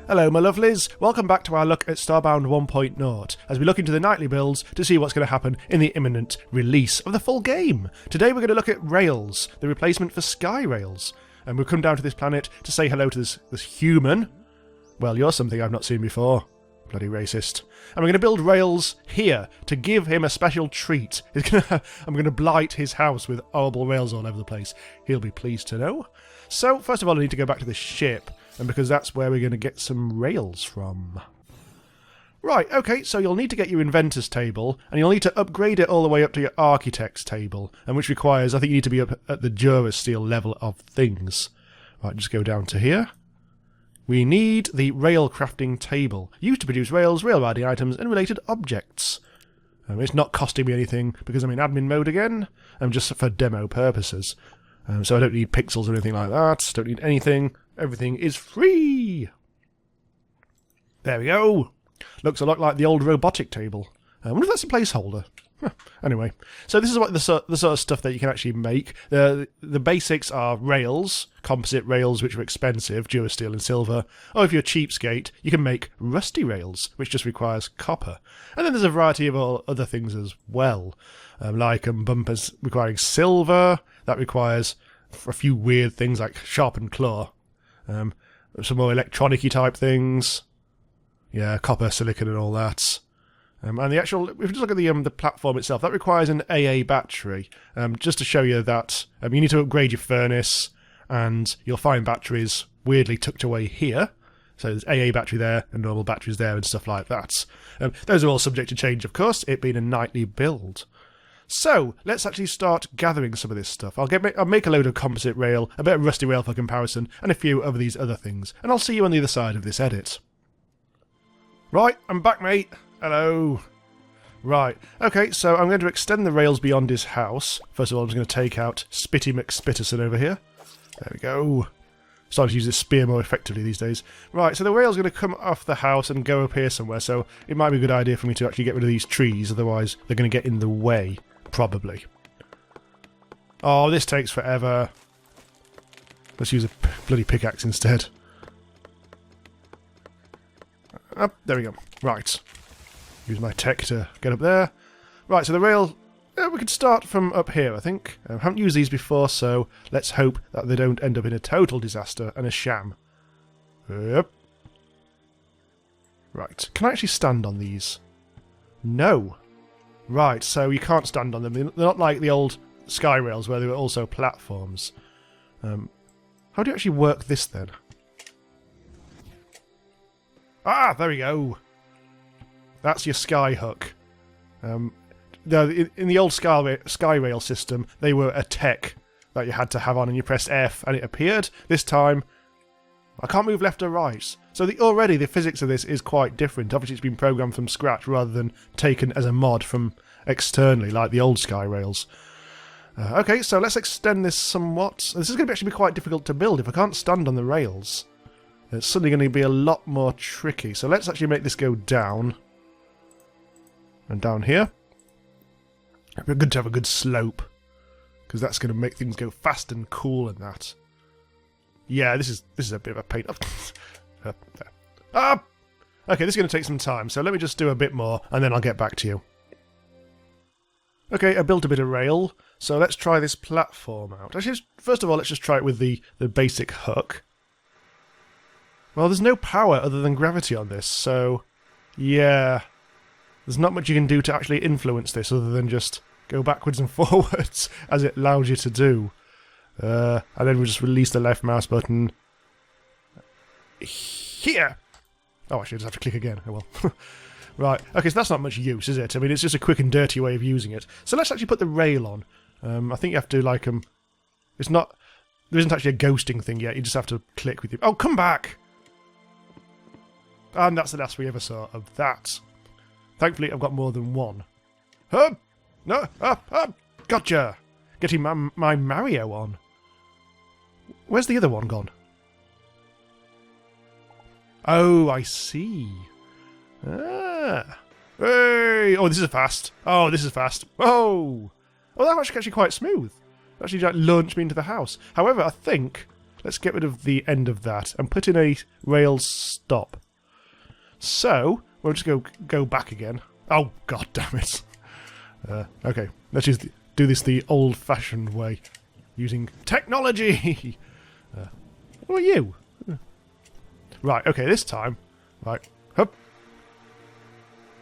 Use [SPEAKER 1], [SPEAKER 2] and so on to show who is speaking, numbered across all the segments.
[SPEAKER 1] Hello my lovelies, welcome back to our look at Starbound 1.0 as we look into the nightly builds to see what's going to happen in the imminent release of the full game. Today we're going to look at rails, the replacement for skyrails, and we've come down to this planet to say hello to this human. Well, you're something I've not seen before. Bloody racist. And we're going to build rails here to give him a special treat. I'm going to blight his house with horrible rails all over the place. He'll be pleased to know. So, first of all I need to go back to the ship, and because that's where we're going to get some rails from. Right, okay, so you'll need to get your inventor's table, and you'll need to upgrade it all the way up to your architect's table, and which requires, I think you need to be up at the Durasteel level of things. Right, just go down to here. We need the rail crafting table, used to produce rails, rail riding items, and related objects. It's not costing me anything, because I'm in admin mode again, just for demo purposes. So I don't need pixels or anything like that, don't need anything. Everything is free! There we go! Looks a lot like the old robotic table. I wonder if that's a placeholder. Anyway, so this is what the sort of stuff that you can actually make. The basics are rails, composite rails which are expensive, Durasteel and silver. Or if you're a cheapskate, you can make rusty rails, which just requires copper. And then there's a variety of all other things as well, like bumpers requiring silver. That requires a few weird things like sharpened claw. Some more electronic-y type things. Yeah, copper, silicon and all that. And the actual, if you just look at the platform itself, that requires an AA battery. Just to show you that you need to upgrade your furnace, and you'll find batteries weirdly tucked away here. So there's AA battery there, and normal batteries there, and stuff like that. Those are all subject to change, of course, it being a nightly build. So, let's actually start gathering some of this stuff. I'll make a load of composite rail, a bit of rusty rail for comparison, and a few of these other things. And I'll see you on the other side of this edit. Right, I'm back, mate. Hello. Right, okay, so I'm going to extend the rails beyond his house. First of all, I'm just going to take out Spitty McSpitterson over here. There we go. Starting to use this spear more effectively these days. Right, so the rail's going to come off the house and go up here somewhere, so it might be a good idea for me to actually get rid of these trees, otherwise they're going to get in the way. Probably. Oh, this takes forever. Let's use a bloody pickaxe instead. There we go. Right. Use my tech to get up there. Right, so the rail... we could start from up here, I think. I haven't used these before, so let's hope that they don't end up in a total disaster and a sham. Yep. Right. Can I actually stand on these? No. Right, so you can't stand on them. They're not like the old skyrails where they were also platforms. How do you actually work this then? Ah, there we go. That's your sky hook. In the old skyrail system, they were a tech that you had to have on, and you pressed F and it appeared. This time, I can't move left or right. So already the physics of this is quite different. Obviously it's been programmed from scratch rather than taken as a mod from externally like the old skyrails. Okay, so let's extend this somewhat. This is going to actually be quite difficult to build if I can't stand on the rails. It's suddenly going to be a lot more tricky. So let's actually make this go down. And down here. It'd be good to have a good slope, because that's going to make things go fast and cool and that. Yeah, this is a bit of a pain. Okay, this is going to take some time, so let me just do a bit more, and then I'll get back to you. Okay, I built a bit of rail, so let's try this platform out. Actually, first of all, let's just try it with the basic hook. Well, there's no power other than gravity on this, so yeah, there's not much you can do to actually influence this other than just go backwards and forwards, as it allows you to do. And then we'll just release the left mouse button. Here! Oh, actually, I just have to click again. Oh well. Right, okay, so that's not much use, is it? I mean, it's just a quick and dirty way of using it. So let's actually put the rail on. I think you have to, like, it's not... There isn't actually a ghosting thing yet, you just have to click with your... Oh, come back! And that's the last we ever saw of that. Thankfully, I've got more than one. No! Gotcha! Getting my Mario on. Where's the other one gone? Oh, I see. Ah. Hey! Oh, this is fast. Oh, this is fast. Oh! Oh, that was actually quite smooth. It actually like, launched me into the house. However, I think let's get rid of the end of that and put in a rail stop. So, we'll just go back again. Oh, god damn it. Okay, let's just do this the old-fashioned way, using technology! Who are you? Right, okay, this time. Right, hup.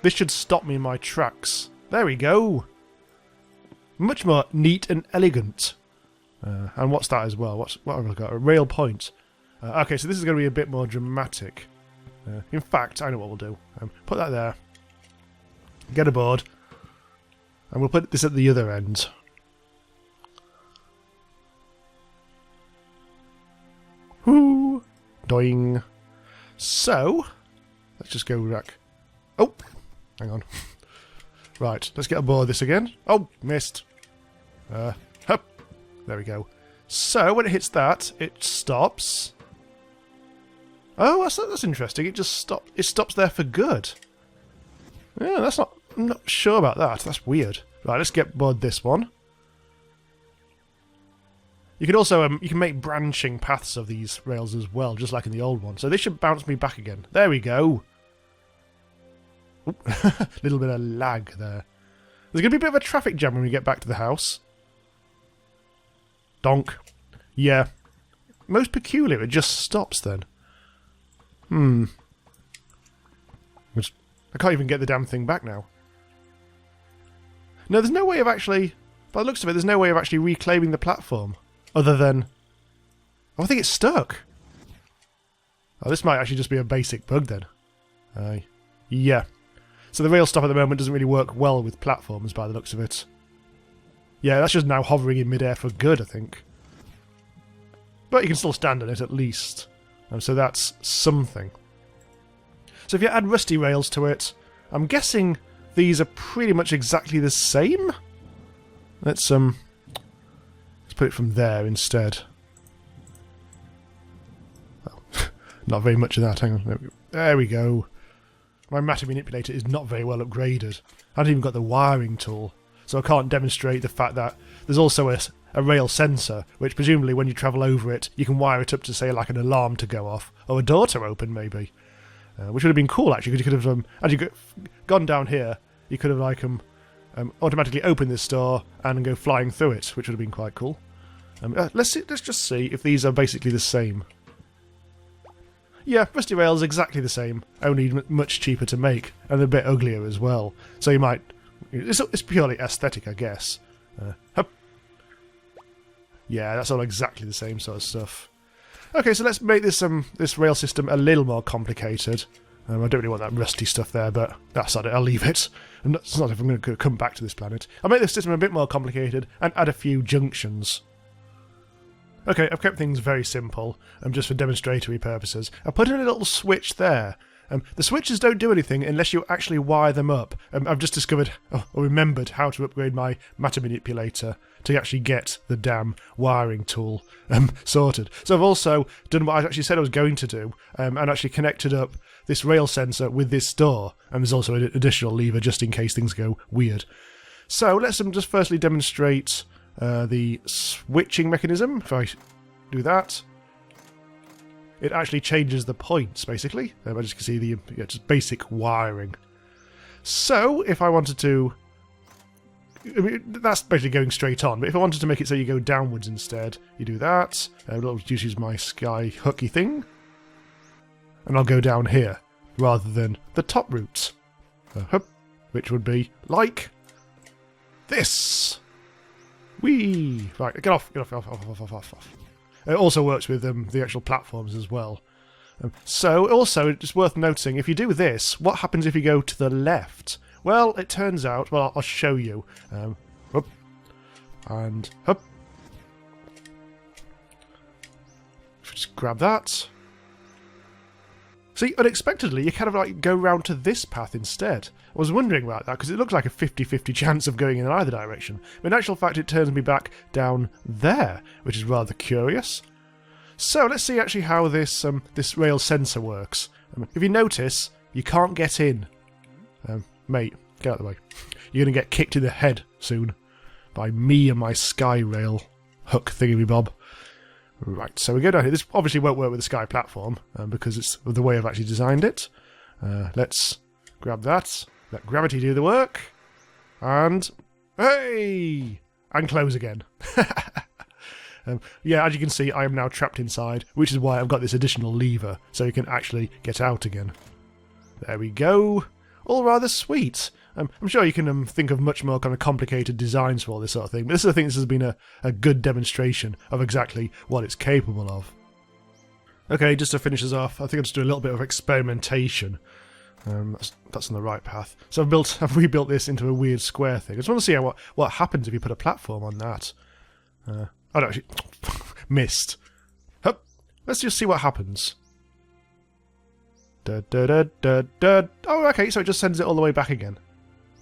[SPEAKER 1] This should stop me in my tracks. There we go. Much more neat and elegant. And what's that as well? What have I got? A rail point. Okay, so this is going to be a bit more dramatic. In fact, I know what we'll do. Put that there. Get aboard. And we'll put this at the other end. Whoo! Doing. So, let's just go back. Oh! Hang on. Right, let's get aboard this again. Oh, missed. Hup. There we go. So, when it hits that, it stops. Oh, that's interesting. It just it stops there for good. Yeah, I'm not sure about that. That's weird. Right, let's get aboard this one. You can also you can make branching paths of these rails as well, just like in the old one. So this should bounce me back again. There we go. Little bit of lag there. There's going to be a bit of a traffic jam when we get back to the house. Donk. Yeah. Most peculiar, it just stops then. I can't even get the damn thing back now. No, there's no way of actually... By the looks of it, there's no way of actually reclaiming the platform. Other than... Oh, I think it's stuck. Oh, this might actually just be a basic bug then. Yeah. So the rail stop at the moment doesn't really work well with platforms by the looks of it. Yeah, that's just now hovering in midair for good, I think. But you can still stand on it at least. So that's something. So if you add rusty rails to it, I'm guessing these are pretty much exactly the same. Let's put it from there instead. Oh, not very much of that. Hang on. There we go. My matter manipulator is not very well upgraded. I haven't even got the wiring tool, so I can't demonstrate the fact that there's also a rail sensor, which presumably when you travel over it, you can wire it up to, say, like an alarm to go off, or a door to open, maybe. Which would have been cool, actually, because you could have, as you gone down here, you could have, like, automatically open this door and go flying through it, which would have been quite cool. Let's just see if these are basically the same. Yeah, Rusty Rail's exactly the same, only much cheaper to make, and a bit uglier as well. So you might... It's purely aesthetic, I guess. Hup. Yeah, that's all exactly the same sort of stuff. Okay, so let's make this this rail system a little more complicated. I don't really want that rusty stuff there, but that's not it. I'll leave it. It's not if I'm going to come back to this planet. I'll make this system a bit more complicated and add a few junctions. Okay, I've kept things very simple, just for demonstratory purposes. I put in a little switch there. The switches don't do anything unless you actually wire them up. I've just discovered, or remembered, how to upgrade my matter manipulator to actually get the damn wiring tool sorted. So I've also done what I actually said I was going to do, and actually connected up this rail sensor with this door. And there's also an additional lever just in case things go weird. So let's just firstly demonstrate the switching mechanism. If I do that, it actually changes the points, basically. I just can see the just basic wiring. So, if I wanted to... I mean, that's basically going straight on, but if I wanted to make it so you go downwards instead, you do that. I'll just use my sky hooky thing. And I'll go down here, rather than the top route. Which would be like this. Whee! Right, get off. It also works with the actual platforms as well. So, also, it's worth noting, if you do this, what happens if you go to the left? Well, it turns out... Well, I'll show you. Up. And up. Just grab that. See, unexpectedly, you kind of like go round to this path instead. I was wondering about that, because it looks like a 50-50 chance of going in either direction. But in actual fact, it turns me back down there, which is rather curious. So, let's see actually how this this rail sensor works. If you notice, you can't get in. Mate, get out of the way. You're going to get kicked in the head soon by me and my sky rail hook thingy-bob. Right, so we go down here. This obviously won't work with the sky platform because it's the way I've actually designed it. Let's grab that, let gravity do the work, and hey! And close again. Yeah, as you can see, I am now trapped inside, which is why I've got this additional lever, so you can actually get out again. There we go. All rather sweet. I'm sure you can think of much more kind of complicated designs for all this sort of thing, but I think this has been a good demonstration of exactly what it's capable of. Okay, just to finish us off, I think I'll just do a little bit of experimentation. That's on the right path. So I've rebuilt this into a weird square thing. I just want to see what happens if you put a platform on that. Oh no, actually, missed. Hup. Let's just see what happens. Oh, okay, so it just sends it all the way back again.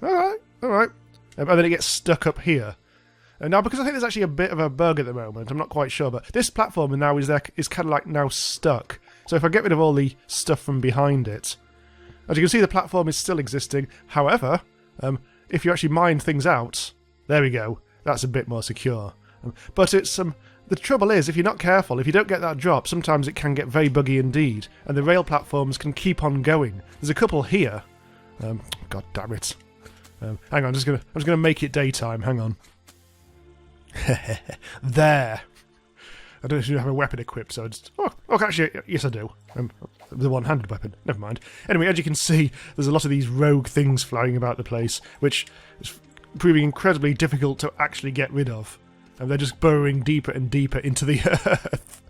[SPEAKER 1] Alright. And then it gets stuck up here. And now, because I think there's actually a bit of a bug at the moment, I'm not quite sure, but this platform now is kind of like now stuck. So if I get rid of all the stuff from behind it, as you can see, the platform is still existing. However, if you actually mine things out, there we go. That's a bit more secure. But it's the trouble is, if you're not careful, if you don't get that drop, sometimes it can get very buggy indeed, and the rail platforms can keep on going. There's a couple here. God damn it! Hang on, I'm just gonna make it daytime. Hang on. There. I don't actually have a weapon equipped, so it's... Oh, actually, yes I do. The one-handed weapon. Never mind. Anyway, as you can see, there's a lot of these rogue things flying about the place, which is proving incredibly difficult to actually get rid of. And they're just burrowing deeper and deeper into the earth.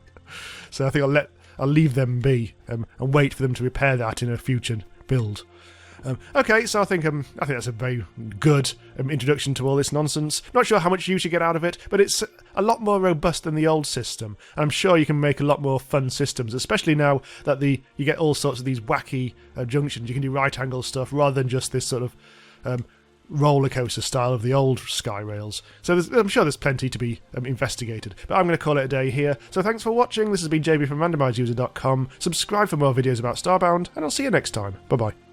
[SPEAKER 1] So I think I'll leave them be and wait for them to repair that in a future build. Okay, so I think that's a very good introduction to all this nonsense. Not sure how much use you get out of it, but it's a lot more robust than the old system. And I'm sure you can make a lot more fun systems, especially now that you get all sorts of these wacky junctions. You can do right angle stuff rather than just this sort of roller coaster style of the old skyrails. So I'm sure there's plenty to be investigated. But I'm going to call it a day here. So thanks for watching. This has been JB from randomizeuser.com. Subscribe for more videos about Starbound, and I'll see you next time. Bye bye.